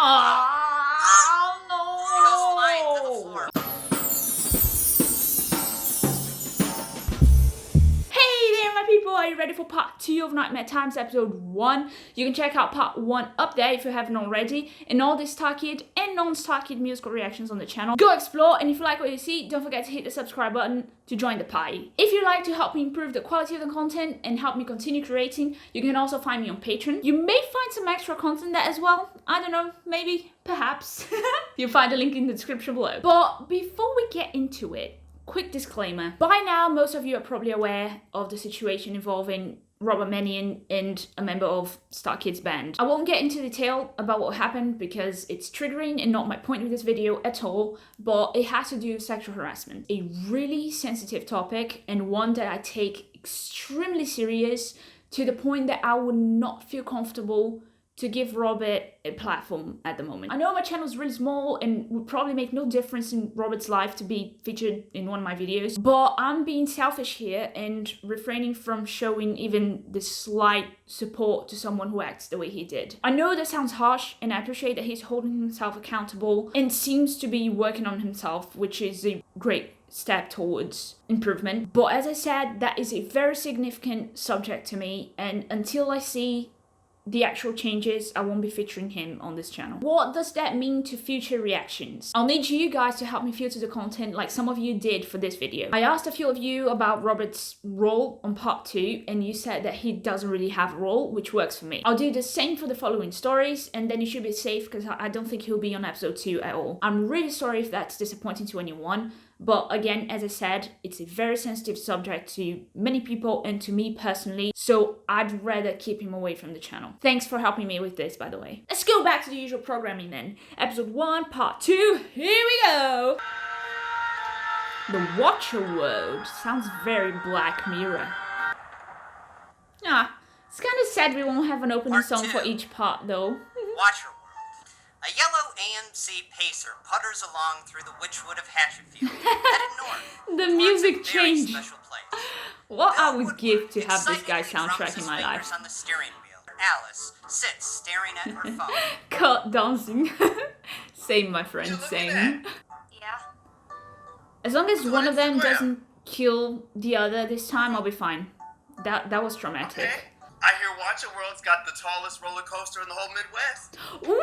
Oh, no! Hey there, my people! Are you ready for part 2 of Nightmare Times episode 1? You can check out part 1 up there if you haven't already, and all the Starkid and non-Starkid musical reactions on the channel. Go explore, and if you like what you see, don't forget to hit the subscribe button to join the party. If you'd like to help me improve the quality of the content and help me continue creating, you can also find me on Patreon. You may find some extra content there as well. I don't know, maybe, perhaps. You'll find a link in the description below. But before we get into it, quick disclaimer. By now, most of you are probably aware of the situation involving Robert Mannion and a member of Starkid's band. I won't get into detail about what happened because it's triggering and not my point with this video at all, but it has to do with sexual harassment. A really sensitive topic and one that I take extremely serious to the point that I would not feel comfortable to give Robert a platform at the moment. I know my channel is really small and would probably make no difference in Robert's life to be featured in one of my videos, but I'm being selfish here and refraining from showing even the slight support to someone who acts the way he did. I know that sounds harsh, and I appreciate that he's holding himself accountable and seems to be working on himself, which is a great step towards improvement. But as I said, that is a very significant subject to me, and until I see the actual changes, I won't be featuring him on this channel. What does that mean to future reactions? I'll need you guys to help me filter the content like some of you did for this video. I asked a few of you about Robert's role on part 2, and you said that he doesn't really have a role, which works for me. I'll do the same for the following stories, and then you should be safe because I don't think he'll be on episode 2 at all. I'm really sorry if that's disappointing to anyone, but again, as I said, it's a very sensitive subject to many people and to me personally, so I'd rather keep him away from the channel. Thanks for helping me with this, by the way. Let's go back to the usual programming then. Episode 1, part 2, here we go! The Watcher World sounds very Black Mirror. It's kind of sad we won't have an opening song for each part though. Watcher World. A yellow AMC pacer putters along through the Witchwood of Hatchetfield, headed north. The music changed. changed. What I would give to have this guy's soundtrack in my life. On the steering wheel. Alice sits staring at her phone. Cut dancing. Same, my friend, same. Yeah. As long as one of them doesn't kill the other this time, I'll be fine. That was traumatic. Okay. I hear Watcher World's got the tallest roller coaster in the whole Midwest. Ooh!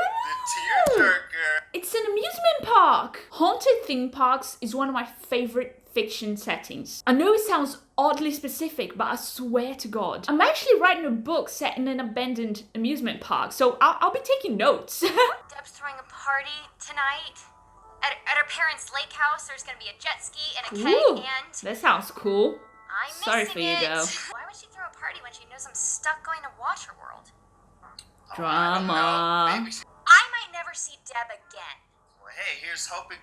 The Tearjerker. It's an amusement park. Haunted theme parks is one of my favorite fiction settings. I know it sounds oddly specific, but I swear to God, I'm actually writing a book set in an abandoned amusement park, so I'll be taking notes. Deb's throwing a party tonight. At her parents' lake house, there's gonna be a jet ski and a keg, and that sounds cool. I'm Sorry for you, though. Why would she throw a party when she knows I'm stuck going to Watcher World? Drama. I might never see Deb again. Well, hey, here's hoping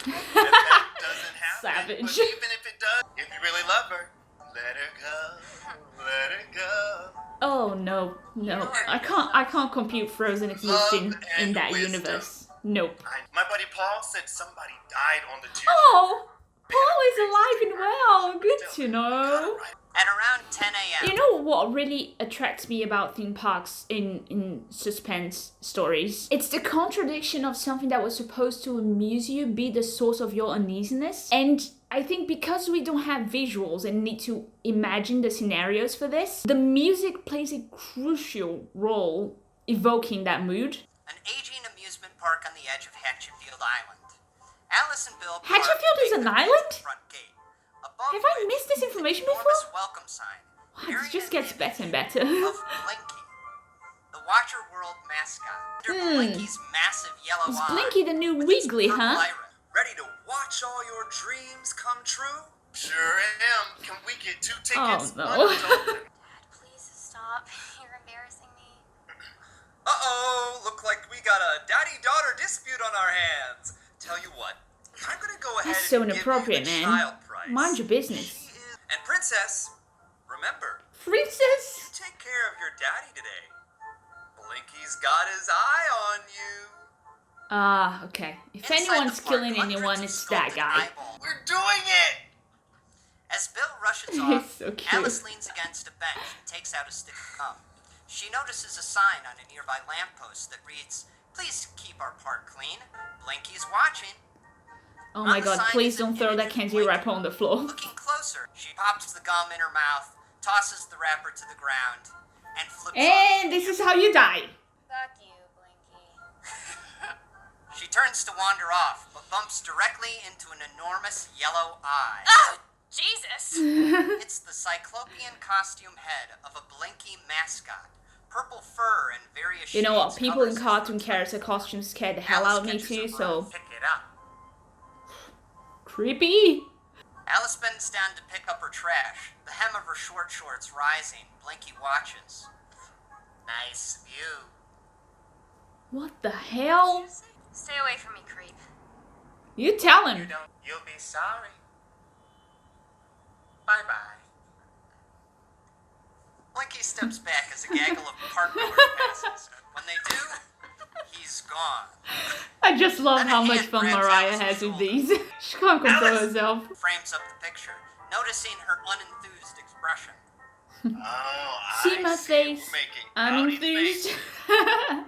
that doesn't happen. Savage. But even if it does, if you really love her, let her go. Let her go. Oh no. I can't compute Frozen existing in that universe. Nope. My buddy Paul said somebody died on the Tuesday. Oh! Paul is alive and well. Good to know. At around 10 a.m. You know what really attracts me about theme parks in suspense stories? It's the contradiction of something that was supposed to amuse you be the source of your uneasiness. And I think because we don't have visuals and need to imagine the scenarios for this, the music plays a crucial role evoking that mood. An aging amusement park on the edge of Hatchetfield Island. Alice and Bill Hatchetfield is an island? Front gate. Have I missed this information before? Welcome sign. It just gets better and better. Of Blinky, the Watcher World mascot. Under Blinky's massive yellow Is eye. Blinky the new Wiggly, huh? Ready to watch all your dreams come true? Sure am. Can we get 2 tickets? Oh, no. Dad, please stop. You're embarrassing me. Uh-oh, look like we got a daddy-daughter dispute on our hands. Tell you what, I'm gonna go ahead That's so and inappropriate, give you the man. child price. Mind your business. And Princess, remember, you Princess? take care of your daddy today. Blinky's got his eye on you. Ah, okay. If Inside anyone's the park, killing anyone, hundreds of it's that sculpted guy. eyeballs. We're doing it! As Bill rushes He's off, so cute. Alice leans against a bench and takes out a stick of gum. she notices a sign on a nearby lamppost that reads, "Please keep our park clean. Blinky's watching." Oh my On the god, sign please is an don't throw image that of candy Blinky. wrapper on the floor. Looking closer, she pops the gum in her mouth, tosses the wrapper to the ground, and flips And this is how you die. Fuck you, Blinky. She turns to wander off, but bumps directly into an enormous yellow eye. Oh, Jesus! It's the cyclopean costume head of a Blinky mascot. Purple fur and various You know what? shades People in covers cartoon his character costumes scared the hell out of me Alice too, catches her so breath. Pick it up. creepy. Alice bends down to pick up her trash, the hem of her short shorts rising. Blinky watches. Nice view. What the hell? Stay away from me, creep. You tell him. You'll be sorry. Bye-bye. Blinky steps back as a gaggle of parkgoers passes. When they do, he's gone. I just love And a how much hand fun grabs Mariah Alice's has with shoulder. these. She can't control Alice! herself. Frames up the picture, noticing her unenthused expression. Oh, See I my see. face? Making I'm pouty enthused. faces.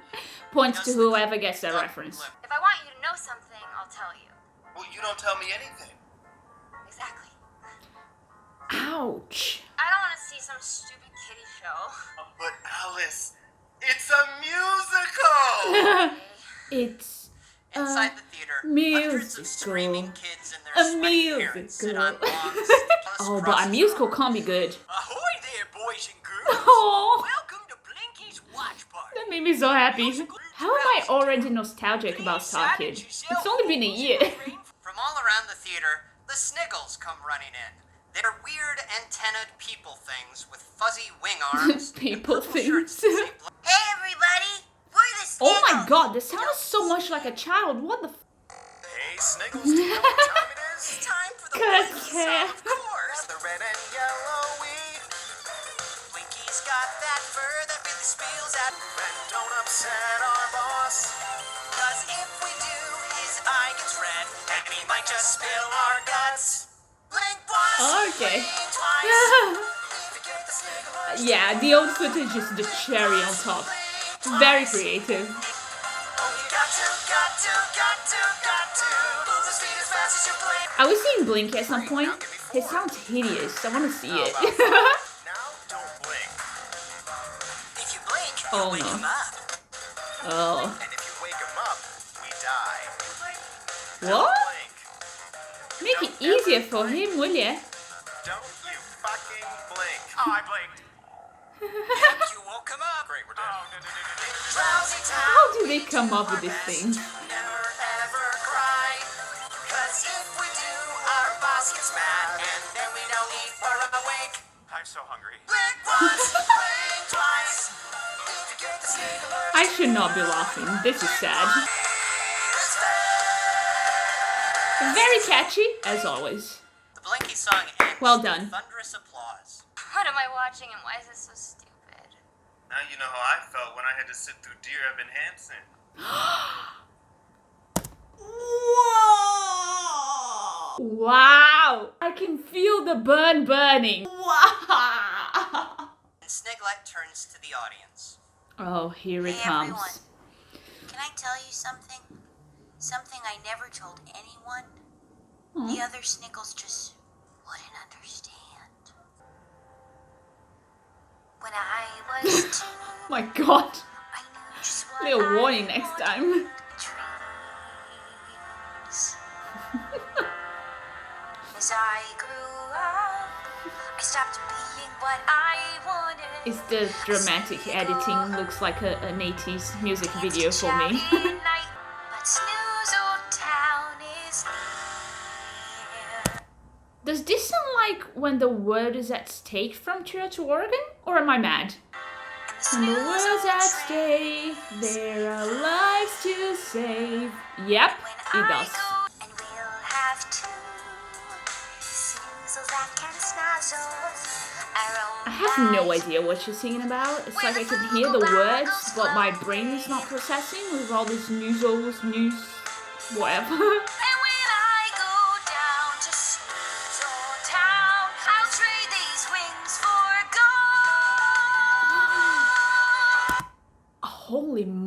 Points to Just whoever gets that Duck reference. lip. If I want you to know something, I'll tell you. Well, you don't tell me anything. Exactly. Ouch. I don't want to see some stupid kiddie show. But Alice, it's a musical! It's Inside the theater, hundreds of musical. screaming kids and A their sweaty parents sit on musical. lawns. Oh, but a musical can't be good. Ahoy there, boys and girls! Oh, Welcome to Blinky's Watch Party. that made me so happy. How am I already nostalgic about Starkid? It's only been a year. From all around the theater, the Sniggles come running in. They're weird antennaed people things with fuzzy wing arms. and People purple shirts things. that say Blink. Hey everybody, we're the Oh my Sniggles. god, this sounds so much like a child. What the f- Hey, Sniggles, do you know what time it is? It's time for the Cut Blinky hair. song, of course. The red and yellow weed. Blinky's got that fur that really spills out. And don't upset our boss. Cause if we do, his eye gets red, and we might just spill our guts. Blink once, Okay. blink twice. If you get the Sniggle arch, Yeah, the old footage is the cherry on top. blink Very twice. creative. Oh, you got to move those feet as fast as you blink. Are we seeing Blink at some point? It sounds hideous. I want to see it. Now, don't blink. If you blink, Oh, you wake no. him up. Oh. And if you wake him up, we die. What? Blink. Make it easier for him, will ya? Don't you fucking blink. Oh, I blinked. You woke him up. Great, we're dead. Drowsy town. How do they come up with these things? Never ever cry. Cause if we do, our boss gets mad. And then we don't eat for a week. I'm so hungry. Blink once, blink twice. If you get the Sniggle arch, I should not be laughing. This is sad. Very catchy, as always. The Blinky song ends Well done. with thunderous applause. What am I watching and why is this so stupid? Now you know how I felt when I had to sit through Dear Evan Hansen. Wow! I can feel the burning. Wow! And Sniglet turns to the audience. Oh, here it Hey comes. everyone, can I tell you something? Something I never told anyone? The other Sniggles just wouldn't understand. When I was two, My god. I knew just what Little I warning next time. wanted. Trees. As I grew up, I stopped being what I wanted. It's the dramatic editing. Looks like an 80s music video for me. But Snooze Old Town is near. Does this sound like when the world is at stake from True to Oregon? Or am I mad? And When the Snooze world's Old at Train stake, there are lives to save. Yep, when it I does. go, and we'll have two snoozles that can snozzle our own I have no lives. idea what she's singing about. It's like I can hear the words, but my brain is not processing with all these news, whatever. And when I go down to Snooze Old Town, I'll trade these wings for gold.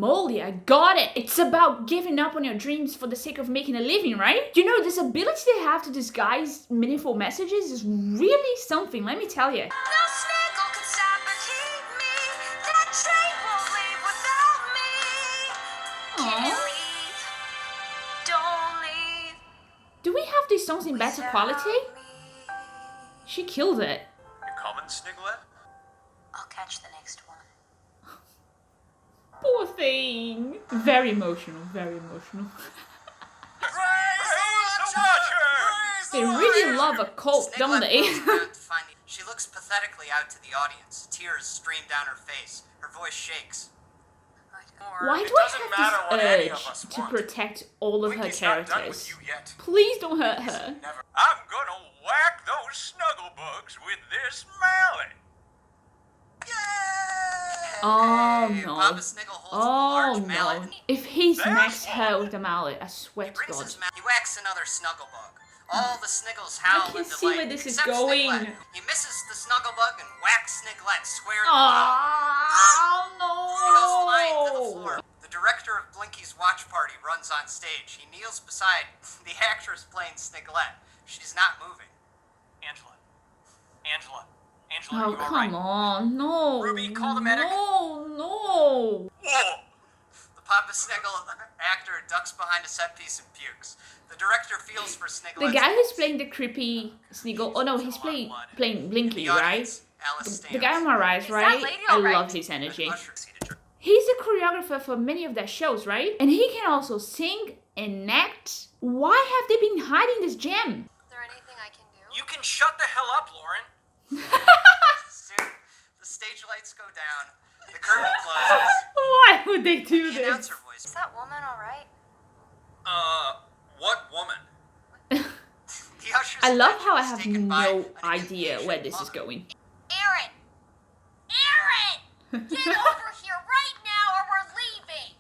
moly, I got it. It's about giving up on your dreams for the sake of making a living, right? You know, this ability they have to disguise meaningful messages is really something, let me tell you. No sniggle can stop or keep me. That train won't leave without me. Can't leave. Don't leave. Do we have these songs in better quality? She killed it. You coming, Sniglet? I'll catch the next one. Poor thing. Very emotional, very emotional. They really love a cult, don't they? She looks pathetically out to the audience. Tears stream down her face. Her voice shakes. Why do I have this urge to protect all of her characters? Please don't hurt her. I'm gonna whack those snuggle bugs with this mallet. Oh no. Papa Sniggle holds a Oh large mallet. no. If he smacks her with the mallet, I swear to God. He whacks another snuggle bug. All the Sniggles howl can in see delight, where this is except going. Sniglet. He misses the snuggle bug and whacks Sniglet square in the He goes flying to the Oh floor. no. The director of Blinky's watch party runs on stage. He kneels beside the actress playing Sniglet. She's not moving. Angela, are Oh you come alright? on, no. Ruby, call the medic. No, no. The Papa Sniggle actor ducks behind a set piece and pukes. The director feels for Sniglet. The guy who's playing the creepy Sniggle, oh no, he's playing Blinky, right? The guy on my right, right? lady I alright? love his energy. He's a choreographer for many of their shows, right? And he can also sing and act. Why have they been hiding this gem? Is there anything I can do? You can shut the hell up, Lauren. Soon, the stage lights go down. The curtain closes. Why would they do The this? announcer voice. Is that woman alright? What woman? The usher's I love how I attention is have taken by no an idea impatient where this is mother. going. Aaron! Get over here right now or we're leaving!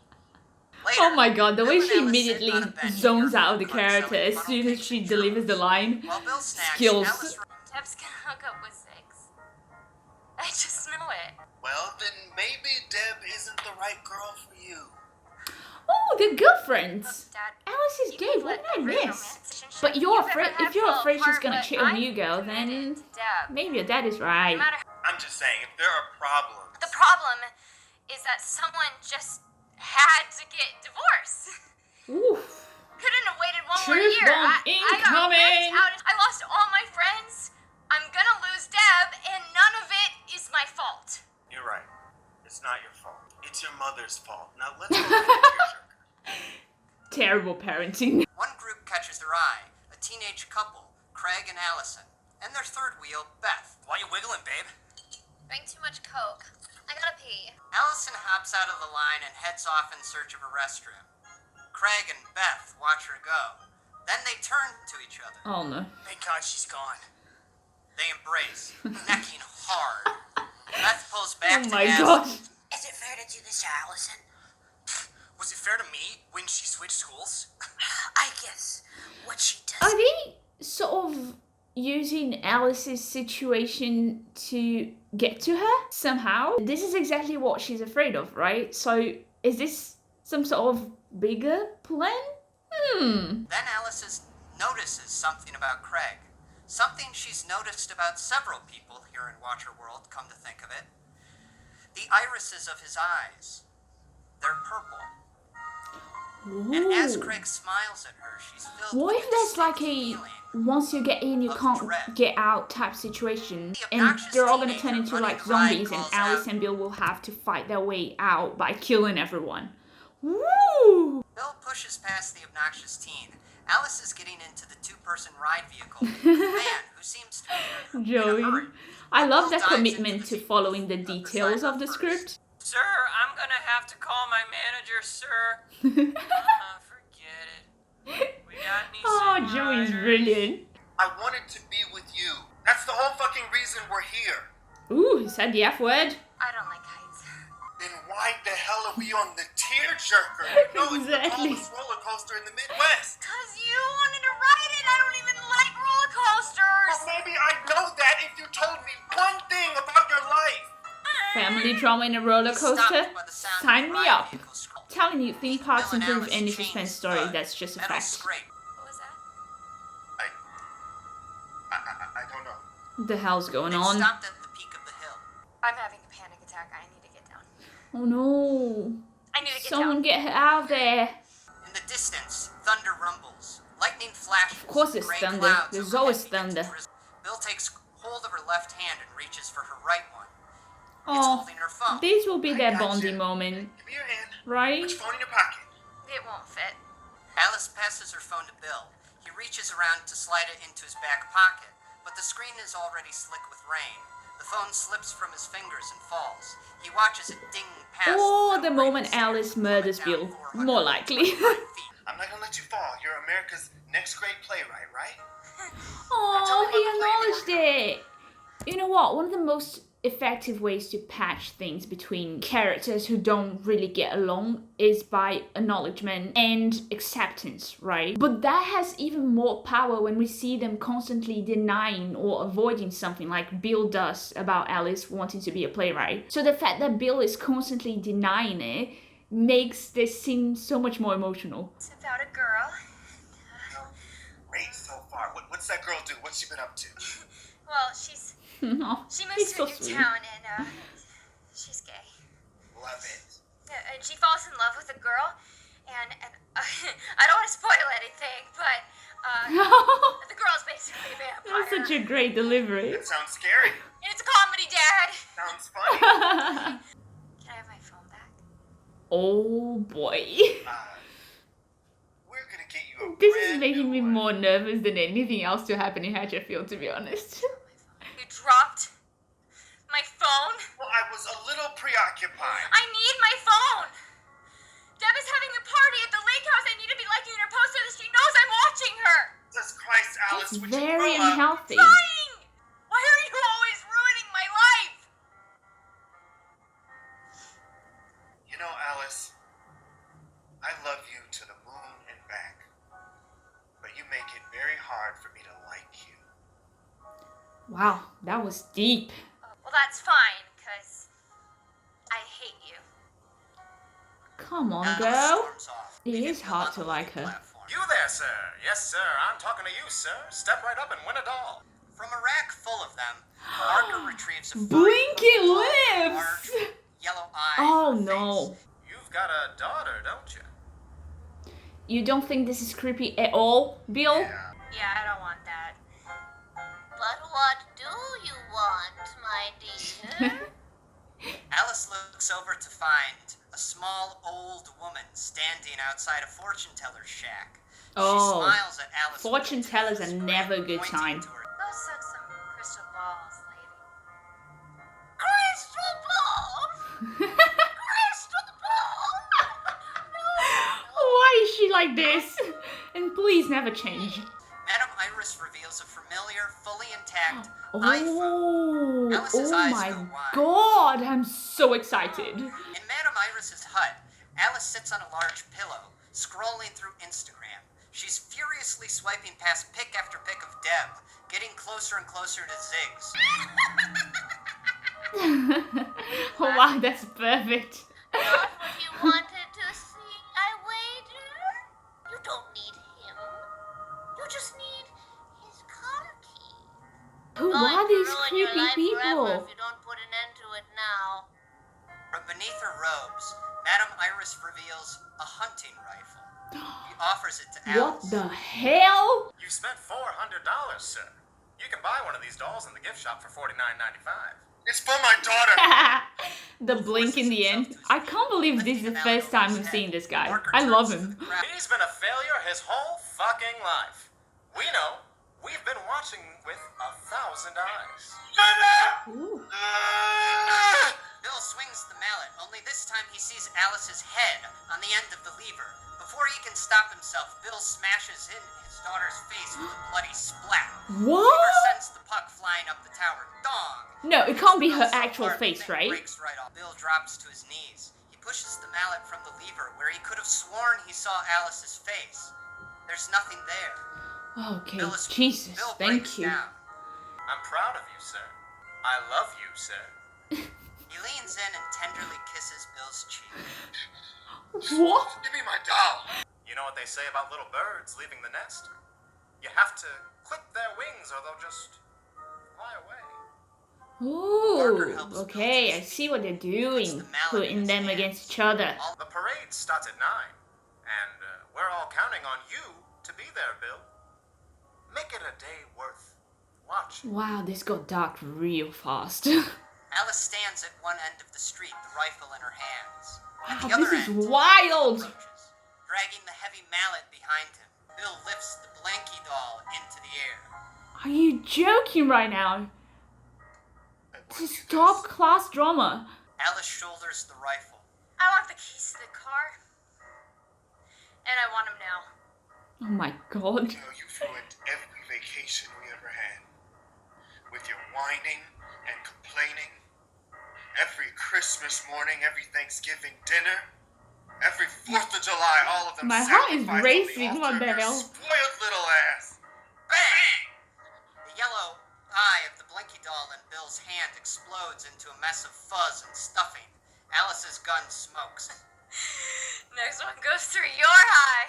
Later, Oh my god, the way Bill she and Alice sit immediately on a bench zones near a out of the food cart character selling as funnel soon as cakes she and delivers the churros. line. While Bill snacks, Skills. Alice Deb's gonna hook up with Six. I just know it. Well, then maybe Deb isn't the right girl for you. Oh, they're girlfriends. Dad, Alice is you gay, can what let did I every miss? romantic relationship But you're you've ever afraid, had if you're fall afraid she's apart, gonna but cheat on I'm you, girl, committed then to Deb. maybe your dad is right. No matter I'm just saying, if there are problems. The problem is that someone just had to get divorced. Oof. Couldn't have waited one more Truth year. bomb I got incoming. ripped out. I lost all my friends. I'm gonna lose Deb, and none of it is my fault. You're right. It's not your fault. It's your mother's fault. Now let's go to the tearjerker. Terrible parenting. One group catches their eye, a teenage couple, Craig and Allison, and their third wheel, Beth. Why you wiggling, babe? Drank too much Coke. I gotta pee. Allison hops out of the line and heads off in search of a restroom. Craig and Beth watch her go. Then they turn to each other. Oh no. Thank God she's gone. They embrace, necking hard. Beth pulls back Oh to my ask, god. Is it fair to do this to Allison? Was it fair to me when she switched schools? I guess what she does. Are they sort of using Alice's situation to get to her somehow? This is exactly what she's afraid of, right? So is this some sort of bigger plan? Then Alice notices something about Craig. Something she's noticed about several people here in Watcher World, come to think of it. The irises of his eyes. They're purple. And as Ooh. Craig smiles at her, she's filled What with if there's like a feeling. once you get in you of can't dread. get out type situation, The and obnoxious they're all gonna teenager turn into running like the ride zombies, and calls Alice out, and Bill will have to fight their way out by killing everyone. Woo! Bill pushes past the obnoxious teen. Alice is getting into the two-person ride vehicle with a man who seems to be in a Joey. hurry. I love Bill that dives commitment into to the seat following the of the details driver of the first. script. Sir, I'm gonna have to call my manager, sir. Forget it. We got any Oh, single Joey's riders? brilliant. I wanted to be with you. That's the whole fucking reason we're here. Ooh, he said the F word. I don't like heights. Then why the hell are we on the tearjerker? No, it's the Exactly. tallest roller coaster in the Midwest. Cause you wanted to ride it. I don't even like roller coasters. Well, maybe I'd know that if you told me one thing about your life. Family drama in a roller He's stopped coaster? by the sound of Sign the me ride up. vehicle scroll. telling you, theme parks Bill and improve Alice any change suspense story. thud, That's just a metal fact. scrape. What was that? I don't know. The hell's going They on? stopped at the peak of the hill. I'm having a panic attack. I need to get down. Oh no! I need to get Someone down. get her out of there! In the distance, thunder rumbles. Lightning flashes. Of course it's gray thunder. clouds There's overhead always begin to thunder. drizzle. Bill takes hold of her left hand and reaches for her right one. It's Oh, holding her phone. this will be I their gotcha. bonding moment, Give me your hand. right? Put your phone in your pocket. It won't fit. Alice passes her phone to Bill. He reaches around to slide it into his back pocket, but the screen is already slick with rain. The phone slips from his fingers and falls. He watches it ding past. Or the Bill moment Raven's Alice coming murders down Bill. 425 More likely. feet. I'm not gonna let you fall. You're America's next great playwright, right? Oh, he acknowledged it! You know what? One of the most effective ways to patch things between characters who don't really get along is by acknowledgement and acceptance, right? But that has even more power when we see them constantly denying or avoiding something like Bill does about Alice wanting to be a playwright. So the fact that Bill is constantly denying it makes this scene so much more emotional. It's about a girl. Great so far. What's that girl do? What's she been up to? Well, she Oh, moves he's to so a new sweet. town and she's gay. Love it. And she falls in love with a girl, and I don't want to spoil anything, but the girl's basically a vampire. That's such a great delivery. That sounds scary. And it's a comedy, Dad. Sounds funny. Can I have my phone back? Oh boy. We're gonna get you a This is brand making new me one. more nervous than anything else to happen in Hatchetfield, to be honest. You dropped my phone? Well, I was a little preoccupied. I need my phone. Deb is having a party at the lake house. I need to be liking her post so that she knows I'm watching her. Jesus Christ, Alice, It's would you very grow up? unhealthy. Lying! Why are you always ruining my life? You know, Alice, I love you to the moon and back. But you make it very hard for me to like you. Wow, that was deep. Well, that's fine, because I hate you. Come on, Alice girl. storms off, It leaving is Bill hard on to the like living her. platform. You there, sir. Yes, sir. I'm talking to you, sir. Step right up and win a doll. From a rack full of them, Barker retrieves a furry Blinking purple doll with lips! large yellow eyes Oh for a no. face. You've got a daughter, don't you? You don't think this is creepy at all, Bill? Yeah, I don't want that. But what do you want, my dear? Alice looks over to find a small old woman standing outside a fortune teller's shack. Oh, She smiles at Alice. fortune with tellers teeth are grin, never a good pointing time. to her. Go suck some crystal balls, lady. Crystal balls! Crystal balls! Why is she like this? And please never change. Madame Iris reveals a familiar, fully intact iPhone. Oh, Alice's oh eyes my go wide. god, I'm so excited. In Madame Iris's hut, Alice sits on a large pillow, scrolling through Instagram. She's furiously swiping past pic after pic of Deb, getting closer and closer to Ziggs. Oh wow, that's perfect. Not what you wanted to see, I wager? You don't need him. You just need his car key. Who Going are to these ruin your creepy life forever people? if you don't put an end to it now. From beneath her robes, Madame Iris reveals a hunting rifle. He offers it to What Alice. the hell? You spent $400, sir. You can buy one of these dolls in the gift shop for $49.95. It's for my daughter. The blink in the end. I can't believe this is the first time we've seen this guy. I love him. He's been a failure his whole fucking life. We know. We've been watching with 1,000 eyes. Shut up! Ooh. Bill swings the mallet, only this time he sees Alice's head on the end of the lever. Before he can stop himself, Bill smashes in his daughter's face with a bloody splat. What? Lever sends the puck flying up the tower. Dong! No, it can't be her Bill's so actual hard, the face, thing right? breaks right off. Bill drops to his knees. He pushes the mallet from the lever where he could have sworn he saw Alice's face. There's nothing there. Okay, Bill is- Jesus, Bill thank breaks you. down. I'm proud of you, sir. I love you, sir. He leans in and tenderly kisses Bill's cheek. What? Give me my doll. You know what they say about little birds leaving the nest? You have to clip their wings or they'll just fly away. Ooh, okay, I see what they're doing. Putting them against each other. The parade starts at 9, and we're all counting on you to be there, Bill. Make it a day worth watching. Wow, this got dark real fast. Alice stands at one end of the street, the rifle in her hands. At the Wow, other this is end, wild. approaches, dragging the heavy mallet behind him. Bill lifts the Blanky doll into the air. Are you joking right now? This is top class drama. Alice shoulders the rifle. I want the keys to the car. And I want them now. Oh my god. You know, you've ruined every vacation we ever had. With your whining and complaining. Every Christmas morning, every Thanksgiving dinner. Every 4th of July, all of them My heart is sacrificed on the racing, altar what of the your hell? spoiled little ass. Bang! The yellow eye of the Blinky doll in Bill's hand explodes into a mess of fuzz and stuffing. Alice's gun smokes. Next one goes through your eye.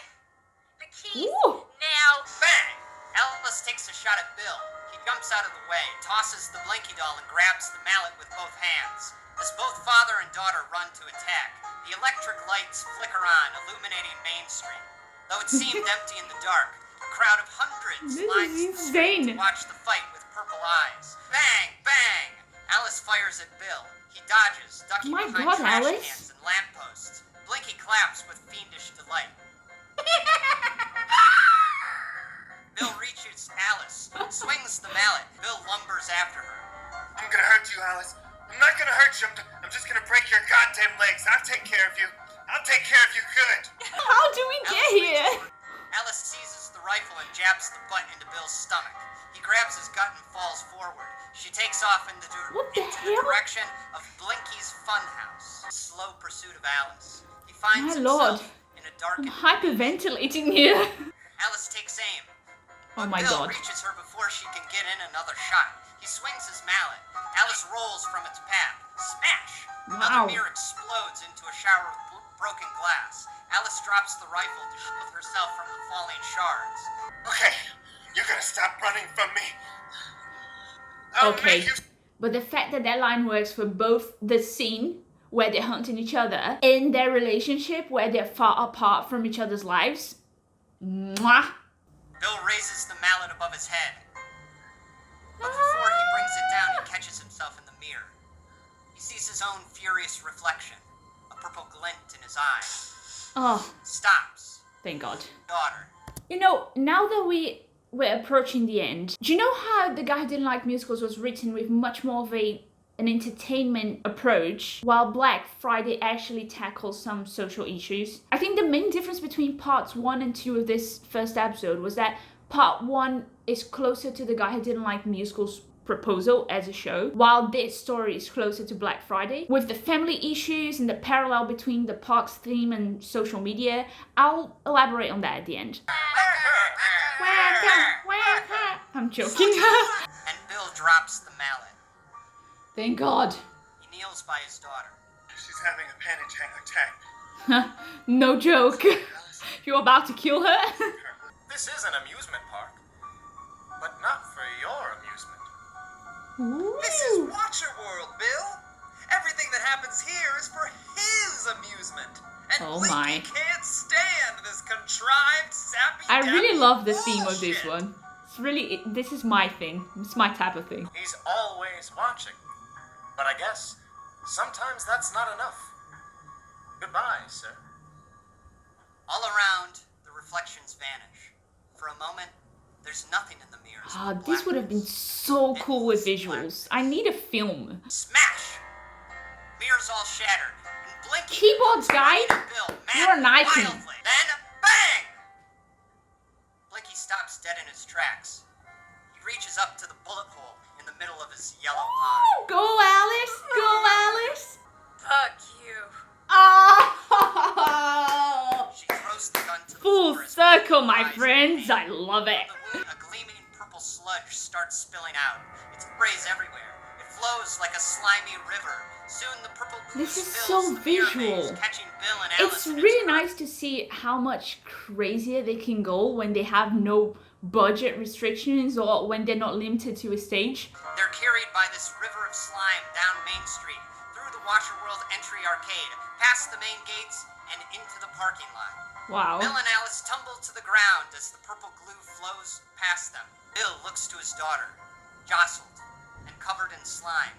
The keys Ooh. now. Bang! Alice takes a shot at Bill. He jumps out of the way, tosses the Blinky doll, and grabs the mallet with both hands. As both father and daughter run to attack, the electric lights flicker on, illuminating Main Street. Though it seemed empty in the dark, a crowd of hundreds This lines is the street to insane. watch the fight with purple eyes. Bang! Bang! Alice fires at Bill. He dodges, ducking My behind God, trash Alice. cans and lampposts. Blinky claps with fiendish delight. Bill reaches Alice, swings the mallet. Bill lumbers after her. I'm gonna hurt you, Alice. I'm not gonna hurt you. I'm just gonna break your goddamn legs. I'll take care of you. I'll take care of you good. How do we get here? Alice seizes the rifle and jabs the butt into Bill's stomach. He grabs his gut and falls forward. She takes off in What the into hell? the direction of Blinky's funhouse. Slow pursuit of Alice. He finds My lord. himself in a darkened. I'm hyperventilating here. Alice takes aim. Oh But my Bill god. reaches her before she can get in another shot. He swings his mallet. Alice rolls from its path. Smash! Wow. Another mirror explodes into a shower of broken glass. Alice drops the rifle to shield herself from the falling shards. Okay, you're gonna stop running from me. I'll Okay. make you. But the fact that that line works for both the scene where they're hunting each other and their relationship where they're far apart from each other's lives. Mwah. Bill raises the mallet above his head. But before he brings it down, he catches himself in the mirror. He sees his own furious reflection, a purple glint in his eye. Oh, Stops. thank God. Daughter. You know, now that we're approaching the end, do you know how The Guy Who Didn't Like Musicals was written with much more of an entertainment approach, while Black Friday actually tackles some social issues? I think the main difference between parts 1 and 2 of this first episode was that part 1 is closer to The Guy Who Didn't Like Musicals proposal as a show, while this story is closer to Black Friday. With the family issues and the parallel between the park's theme and social media, I'll elaborate on that at the end. I'm joking. And Bill drops the mallet. Thank God. He kneels by his daughter. She's having a panic attack. No joke. You're about to kill her? This is an amusement park, but not for your amusement. This is Watcher World, Bill. Everything that happens here is for his amusement. And Oh Blinky my. can't stand this contrived, sappy I really dappy love the theme of this bullshit. one. It's really, this is my thing. It's my type of thing. He's always watching. But I guess sometimes that's not enough. Goodbye, sir. All around, the reflections vanish. For a moment, there's nothing in the mirrors. Ah, but this would have been blackness. so cool with visuals. I need a film. Smash! Mirrors all shattered. And Blinky Keyboards, guy. pointing at Bill, mad You're an icon. wildly. Then, bang! Blinky stops dead in his tracks. He reaches up to the bullet hole in the middle of his yellow eye. Go Alice! Go Alice! Fuck you. Oh! She throws the gun to the Full floor as circle, Blinky my eyes friends. pain. I love it. From the wound, a gleaming purple sludge starts spilling out. It sprays everywhere. It flows like a slimy river. Soon the purple glue This is spills so the beer visual. maze, catching Bill and Alice It's in its really grip. nice to see how much crazier they can go when they have no budget restrictions or when they're not limited to a stage. They're carried by this river of slime down Main Street, through the Watcher World entry arcade, past the main gates, and into the parking lot. Wow. Bill and Alice tumble to the ground as the purple glue flows past them. Bill looks to his daughter, jostled and covered in slime.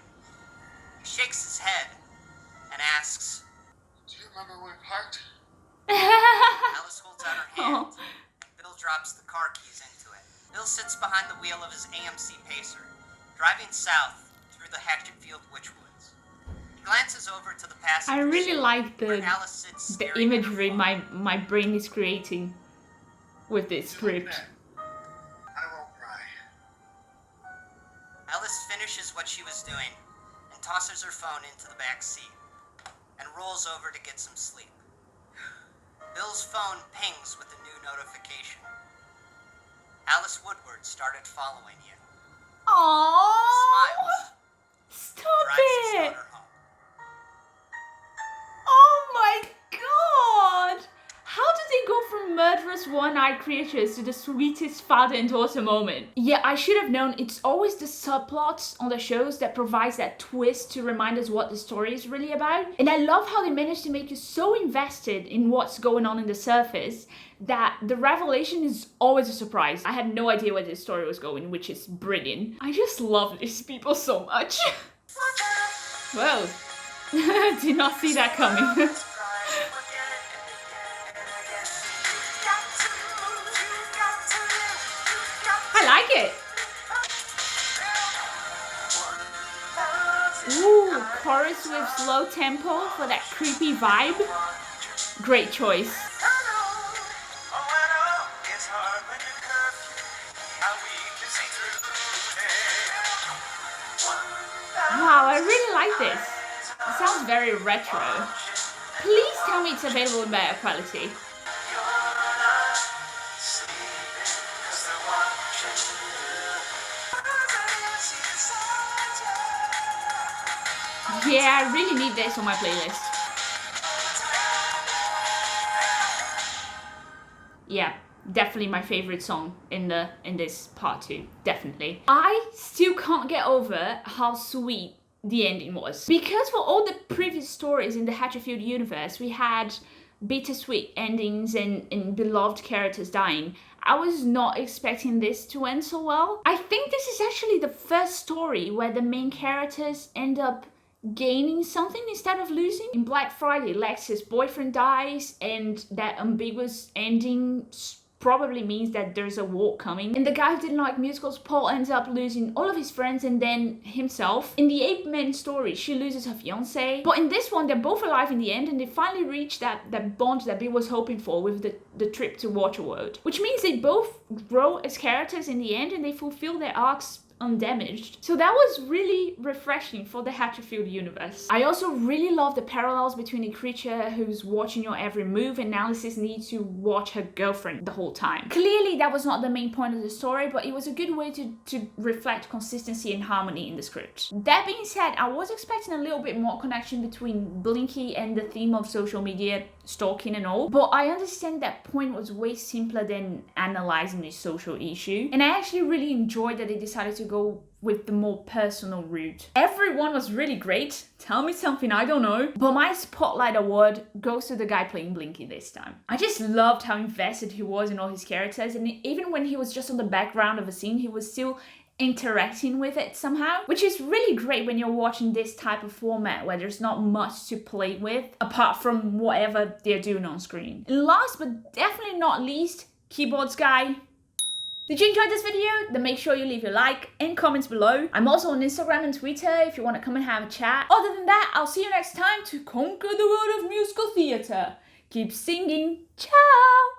He shakes his head and asks, Do you remember what part? Alice holds out her hand, Oh. and Bill drops the car keys into it. Bill sits behind the wheel of his AMC Pacer, driving south through the Hatchetfield Witchwoods. He glances over to the passenger I really seat, like where Alice sits the staring at her imagery phone. my brain is creating with this script. I won't cry. Alice finishes what she was doing and tosses her phone into the back seat and rolls over to get some sleep. Bill's phone pings with a new notification. Alice Woodward started following you. Oh, Smiles. stop Drives his it! daughter home. Oh my god! How do they go from murderous one-eyed creatures to the sweetest father and daughter moment? Yeah, I should have known it's always the subplots on the shows that provides that twist to remind us what the story is really about. And I love how they managed to make you so invested in what's going on in the surface that the revelation is always a surprise. I had no idea where this story was going, which is brilliant. I just love these people so much. Whoa. Did not see that coming. I like it. Ooh, chorus with slow tempo for that creepy vibe. Great choice. Wow, I really like this. It sounds very retro. Please tell me it's available in better quality. Yeah, I really need this on my playlist. Yeah, definitely my favorite song in this part 2, definitely. I still can't get over how sweet the ending was. Because for all the previous stories in the Hatchetfield universe, we had bittersweet endings and beloved characters dying. I was not expecting this to end so well. I think this is actually the first story where the main characters end up gaining something instead of losing. In Black Friday, Lex's boyfriend dies, and that ambiguous ending probably means that there's a war coming. And the guy who didn't like musicals, Paul, ends up losing all of his friends and then himself. In the Ep.1 story, she loses her fiance. But in this one, they're both alive in the end, and they finally reach that bond that Bill was hoping for with the trip to Watcher World. Which means they both grow as characters in the end, and they fulfill their arcs undamaged. So that was really refreshing for the Hatchetfield universe. I also really love the parallels between a creature who's watching your every move and Alice's need to watch her girlfriend the whole time. Clearly that was not the main point of the story, but it was a good way to reflect consistency and harmony in the script. That being said, I was expecting a little bit more connection between Blinky and the theme of social media, stalking and all, but I understand that point was way simpler than analyzing this social issue, and I actually really enjoyed that they decided to go with the more personal route. Everyone was really great. Tell me something I don't know. But my spotlight award goes to the guy playing Blinky this time. I just loved how invested he was in all his characters, and even when he was just on the background of a scene, he was still interacting with it somehow, which is really great when you're watching this type of format where there's not much to play with apart from whatever they're doing on screen. And last but definitely not least, keyboards guy. Did you enjoy this video? Then make sure you leave your like and comments below. I'm also on Instagram and Twitter if you want to come and have a chat. Other than that, I'll see you next time to conquer the world of musical theatre. Keep singing. Ciao!